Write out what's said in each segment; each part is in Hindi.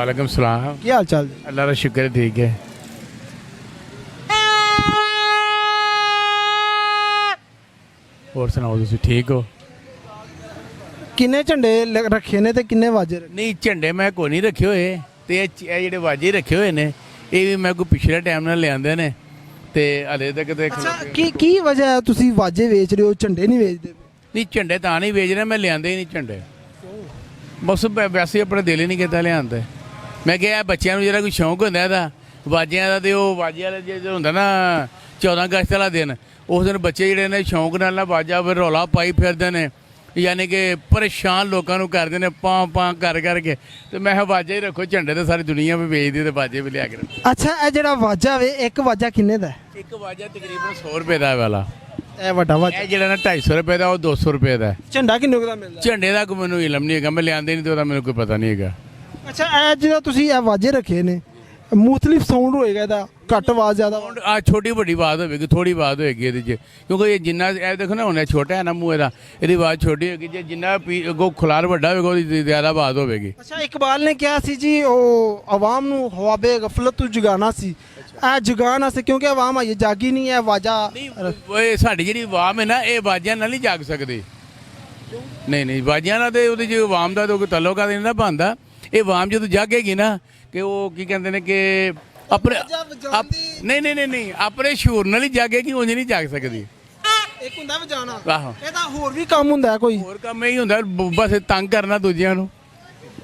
वालेकुम सलाम। ਕੀ ਹਾਲ ਚਾਲ ਜੀ? अल्लाह का शुक्र है, ठीक है। और सुनाओ, तुम ठीक हो? ਕਿੰਨੇ ਝੰਡੇ ਰੱਖੇ ਨੇ ਤੇ ਕਿੰਨੇ ਵਾਜੇ ਰੱਖੇ? नहीं झंडे मैं को नहीं रखे हुए, तो ये जेडे वाजे रखे हुए ने ये भी मैं कोई पिछले टाइम ਨਾਲ ਲਿਆਂਦੇ ਨੇ ਤੇ ਹਲੇ ਤੱਕ ਤੇ ਅੱਛਾ ਕੀ ਵਜ੍ਹਾ ਹੈ ਤੁਸੀਂ ਵਾਜੇ ਵੇਚ ਰਹੇ ਹੋ ਝੰਡੇ ਨਹੀਂ ਵੇਚਦੇ? ਨਹੀਂ ਝੰਡੇ ਤਾਂ ਨਹੀਂ ਵੇਚ ਰਿਹਾ, ਮੈਂ ਲਿਆਂਦੇ ਹੀ ਨਹੀਂ ਝੰਡੇ। ਬਸ ਵੈਸੇ ਆਪਣੇ ਦਿਲ ਹੀ ਨਹੀਂ ਕੀਤਾ ਲਿਆਂਦੇ। ਮੈਂ ਕਿਹਾ ਬੱਚਿਆਂ ਨੂੰ ਜਿਹੜਾ ਕੋਈ ਸ਼ੌਂਕ ਹੁੰਦਾ ਇਹਦਾ ਵਾਜਿਆਂ ਦਾ, ਤੇ ਉਹ ਵਾਜੇ ਵਾਲੇ ਜਿਹੜਾ ਹੁੰਦਾ ਨਾ 14 ਅਗਸਤ ਵਾਲਾ ਦਿਨ, ਉਸ ਦਿਨ ਬੱਚੇ ਜਿਹੜੇ ਨੇ ਸ਼ੌਂਕ ਨਾਲ ਨਾ ਵਾਜਾ ਫਿਰ ਰੌਲਾ ਪਾਈ ਫਿਰਦੇ ਨੇ, ਯਾਨੀ ਕਿ ਪਰੇਸ਼ਾਨ ਲੋਕਾਂ ਨੂੰ ਕਰਦੇ ਨੇ ਪਾਂ ਪਾਂ ਕਰ ਕਰਕੇ। ਤੇ ਮੈਂ ਕਿਹਾ ਵਾਜਾ ਹੀ ਰੱਖੋ, ਝੰਡੇ ਤੇ ਸਾਰੀ ਦੁਨੀਆ ਵੀ ਵੇਚਦੀ ਤੇ ਵਾਜੇ ਵੀ ਲਿਆ ਕੇ ਰੱਖੋ। ਅੱਛਾ ਇਹ ਜਿਹੜਾ ਵਾਜਾ ਵੇ ਇੱਕ ਵਾਜਾ ਕਿੰਨੇ ਦਾ ਹੈ? ਇੱਕ ਵਾਜਾ ਤਕਰੀਬਨ 100 ਰੁਪਏ ਦਾ ਵਾਲਾ, ਇਹ ਵੱਡਾ ਵਾਜਾ। ਇਹ ਜਿਹੜਾ ਨਾ 250 ਰੁਪਏ ਦਾ, ਉਹ 200 ਰੁਪਏ ਦਾ। ਝੰਡਾ ਕਿੰਨੇ ਕੁ ਦਾ ਮਿਲਦਾ? ਝੰਡੇ ਦਾ ਕੋਈ ਮੈਨੂੰ ਇਲਮ ਨਹੀਂ ਹੈਗਾ, ਮੈਂ ਲਿਆਂਦੇ ਨਹੀਂ ਤੇ ਉਹਦਾ ਮੈਨੂੰ ਕੋਈ ਪਤਾ ਨਹੀਂ ਹੈਗਾ। ਅੱਛਾ ਇਹ ਜਿਹੜਾ ਤੁਸੀਂ ਇਹ ਵਾਜੇ ਰੱਖੇ ਨੇ ਮੁਖਤਲਿਫ ਸਾਊਂਡ ਹੋਏਗਾ ਇਹਦਾ, ਘੱਟ ਆਵਾਜ਼ ਜ਼ਿਆਦਾ? ਆ ਛੋਟੀ ਵੱਡੀ ਆਵਾਜ਼ ਹੋਵੇਗੀ, ਥੋੜੀ ਆਵਾਜ਼ ਹੋਏਗੀ ਇਹਦੇ 'ਚ, ਕਿਉਂਕਿ ਇਹ ਜਿੰਨਾ ਇਹ ਦੇਖੋ ਨਾ ਹੁਣ ਛੋਟਾ ਹੈ ਨਾ ਮੂੰਹ ਇਹਦਾ, ਇਹਦੀ ਆਵਾਜ਼ ਛੋਟੀ ਹੋਏਗੀ। ਜੇ ਜਿੰਨਾ ਅੱਗੋਂ ਖੁਲਾਰ ਵੱਡਾ ਹੋਵੇਗਾ ਉਹਦੀ ਜ਼ਿਆਦਾ ਆਵਾਜ਼ ਹੋਵੇਗੀ। ਅੱਛਾ ਇਕਬਾਲ ਨੇ ਕਿਹਾ ਸੀ ਜੀ ਉਹ ਆਵਾਮ ਨੂੰ ਹਵਾਬੇ ਗਫਲਤ ਤੋਂ ਜਗਾਉਣਾ ਸੀ, ਇਹ ਜਗਾਉਣ ਵਾਸਤੇ, ਕਿਉਂਕਿ ਆਵਾਮ ਆਈ ਜਾਗੀ ਨਹੀਂ ਹੈ ਵਾਜਾ। ਇਹ ਸਾਡੀ ਜਿਹੜੀ ਆਵਾਮ ਹੈ ਨਾ, ਇਹ ਵਾਜਿਆਂ ਨਾਲ ਨਹੀਂ ਜਾਗ ਸਕਦੀ। ਨਹੀਂ ਵਾਜਿਆਂ ਨਾਲ ਤੇ ਉਹਦੇ 'ਚ ਆਵਾਮ ਦਾ ਤਾਂ ਕੋਈ ਤਾਲੁਕਾਤ ਨਹੀਂ ਨਾ ਬਣਦਾ। ਇਹ ਆਵਾਮ ਜਦੋਂ ਜਾਗੇਗੀ ਨਾ ਕਿ ਉਹ ਕੀ ਕਹਿੰਦੇ ਨੇ ਕਿ ਆਪਣੇ ਨਹੀਂ ਆਪਣੇ ਸ਼ੂਰ ਨਾਲ ਹੀ ਜਾਗੇਗੀ, ਉਂਝ ਨਹੀਂ ਜਾਗ ਸਕਦੀ। ਇੱਕ ਹੁੰਦਾ ਵਜਾਣਾ, ਆਹੋ ਇਹਦਾ ਹੋਰ ਵੀ ਕੰਮ ਹੁੰਦਾ ਹੈ ਕੋਈ? ਹੋਰ ਕੰਮ ਇਹੀ ਹੁੰਦਾ ਬਸ तंग करना दूजिया ਨੂੰ।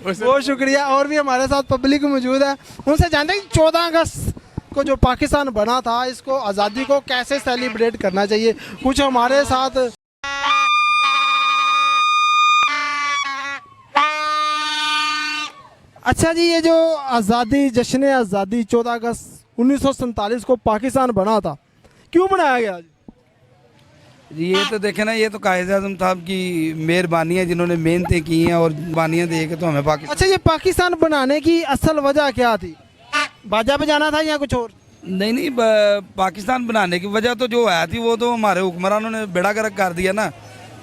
बहुत शुक्रिया। और भी हमारे साथ पब्लिक मौजूद है, उनसे जानते हैं 14 अगस्त को जो पाकिस्तान बना था, इसको आज़ादी को कैसे सेलिब्रेट करना चाहिए। कुछ हमारे साथ अच्छा जी, ये जो आज़ादी जश्न आज़ादी 14 अगस्त 1947 को पाकिस्तान बना था, क्यों बनाया गया जी? ये तो देखे ना, ये तो कायद आज़म साहब की मेहरबानी है, जिन्होंने मेहनतें की हैं और बानियाँ दे के तो हमें पाकिस्तान। अच्छा ये पाकिस्तान बनाने की असल वजह क्या थी? बाजा बजाना था या कुछ और? नहीं पाकिस्तान बनाने की वजह तो जो है थी वो तो हमारे हुक्मरानों ने बेड़ा गर्क कर दिया ना।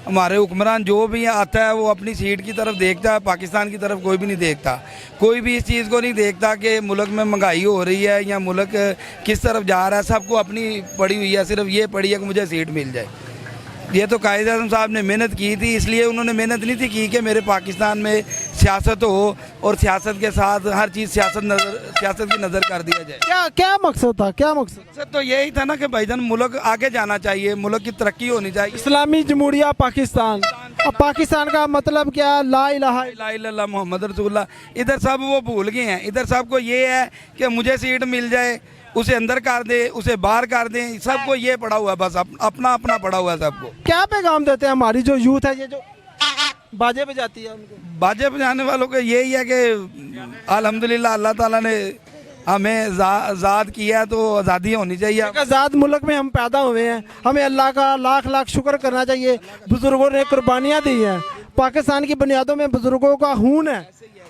हमारे हुक्मरान जो भी आता है वो अपनी सीट की तरफ देखता है, पाकिस्तान की तरफ कोई भी नहीं देखता। कोई भी इस चीज़ को नहीं देखता कि मुल्क में महंगाई हो रही है या मुल्क किस तरफ जा रहा है। सबको अपनी पड़ी हुई है, सिर्फ ये पड़ी है कि मुझे सीट मिल जाए। ये तो कायद आज़म साहब ने मेहनत की थी, इसलिए उन्होंने मेहनत नहीं थी की कि मेरे पाकिस्तान में सियासत हो और सियासत के साथ हर चीज़ सियासत की नज़र कर दिया जाए। क्या मकसद था, क्या मकसद? तो यही था ना कि भाईजान मुल्क आगे जाना चाहिए, मुल्क की तरक्की होनी चाहिए। इस्लामी जमहूरिया पाकिस्तान, अब पाकिस्तान का मतलब क्या? ला इलाहा इल्लल्लाह मोहम्मद रसूलुल्लाह। इधर सब वो भूल गए हैं। इधर सबको ये है कि मुझे सीट मिल जाए, उसे अंदर कर दे, उसे बाहर कर दें, सबको ये पड़ा हुआ है, बस अपना अपना पड़ा हुआ है सबको। क्या पैगाम देते हैं हमारी जो यूथ है, ये जो बाजे बजाती है उनको? बाजे बजाने वालों को यही है कि अल्हम्दुलिल्लाह अल्लाह ताला ने हमें आज़ाद किया है, तो आज़ादी होनी चाहिए। आज़ाद मुल्क में हम पैदा हुए हैं, हमें अल्लाह का लाख लाख शुक्र करना चाहिए। बुजुर्गों ने कुर्बानियाँ दी हैं, पाकिस्तान की बुनियादों में बुजुर्गों का खून है,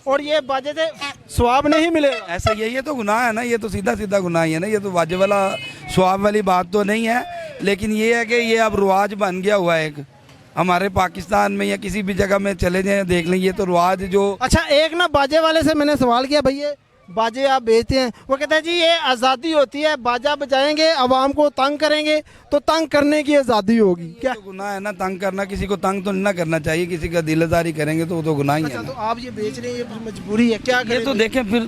और ये बाजे से स्वाब नहीं मिलेगा। ऐसा यही है, तो गुनाह है ना, ये तो सीधा सीधा गुनाह ही है ना। ये तो वाजे वाला स्वाब वाली बात तो नहीं है, लेकिन ये है कि ये अब रिवाज बन गया हुआ है एक हमारे पाकिस्तान में, या किसी भी जगह में चले जाएं देख लें, ये तो रिवाज जो। अच्छा एक ना बाजे वाले से मैंने सवाल किया, भैया बाजे आप बेचते हैं? वो कहते हैं जी ये आज़ादी होती है, बाजा बजाएंगे आवाम को तंग करेंगे तो तंग करने की आज़ादी होगी। क्या तो गुनाह है ना तंग करना, किसी को तंग तो नहीं करना चाहिए, किसी का दिलदारी करेंगे तो वो तो गुनाह ही है। तो आप ये बेच रहे हैं, ये मजबूरी है, क्या ये तो देखें फिर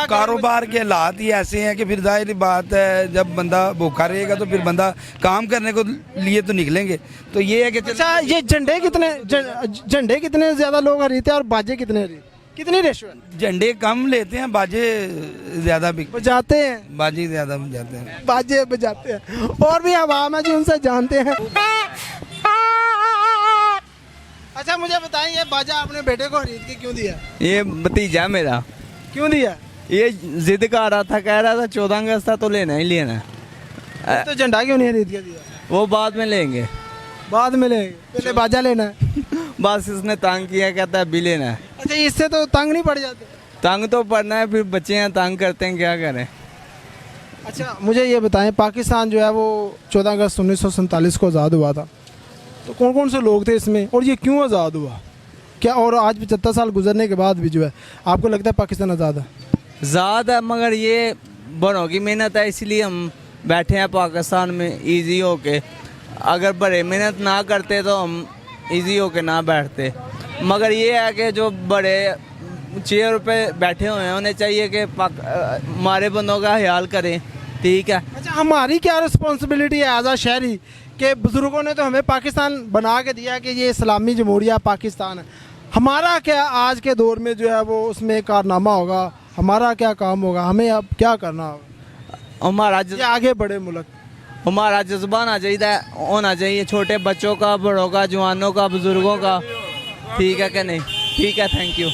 कारोबार के हालात ही ऐसे हैं कि फिर जाहिर बात है जब बंदा भूखा रहेगा तो फिर बंदा काम करने को लिए तो निकलेंगे। तो ये है कि अच्छा ये झंडे कितने ज़्यादा लोग खरीदते हैं और बाजे कितनी रेशो है? झंडे कम लेते हैं, बाजे ज़्यादा बजाते हैं, बाजे ज़्यादा बजाते हैं, बाजे बजाते हैं। और भी आवाम है जी, उनसे जानते हैं। अच्छा मुझे बताएं, ये बाजा आपने बेटे को खरीद के क्यों दिया? ये भतीजा मेरा। क्यों दिया? ये जिद कर रहा था, कह रहा था 14 अगस्त था तो लेना ही लेना है। तो झंडा क्यों नहीं खरीद के दिया? वो बाद में लेंगे, बाद में लेंगे, पहले बाजा लेना है। बस इसने तंग किया, कहता है अभी लेना है। अच्छा इससे तो तंग नहीं पड़ जाते? तंग तो पड़ना है, फिर बच्चे हैं तंग करते हैं, क्या करें। अच्छा मुझे ये बताएं, पाकिस्तान जो है वो 14 अगस्त 1947 को आज़ाद हुआ था, तो कौन कौन से लोग थे इसमें और ये क्यों आज़ाद हुआ? क्या और आज 75 साल गुजरने के बाद भी जो है आपको लगता है पाकिस्तान आज़ाद है? ज़्यादा, मगर ये बड़ों की मेहनत है, इसलिए हम बैठे हैं पाकिस्तान में इजी होके। अगर बड़े मेहनत ना करते तो हम इजी होके ना बैठते। मगर ये है कि जो बड़े चेयर पे बैठे हुए हैं उन्हें चाहिए कि हमारे बंदों का ख्याल करें, ठीक है। अच्छा, हमारी क्या रिस्पॉन्सिबिलिटी है एज आ शहरी कि बुज़ुर्गों ने तो हमें पाकिस्तान बना के दिया कि ये इस्लामी जमहूरिया पाकिस्तान है, हमारा क्या आज के दौर में जो है वो उसमें कारनामा होगा, हमारा क्या काम होगा, हमें अब क्या करना होगा हमारा ये आगे बड़े मुल्क? हमारा जज्बा होना चाहिए छोटे बच्चों का, बड़ों का, जवानों का, बुज़ुर्गों का, ठीक है कि नहीं? ठीक है, थैंक यू।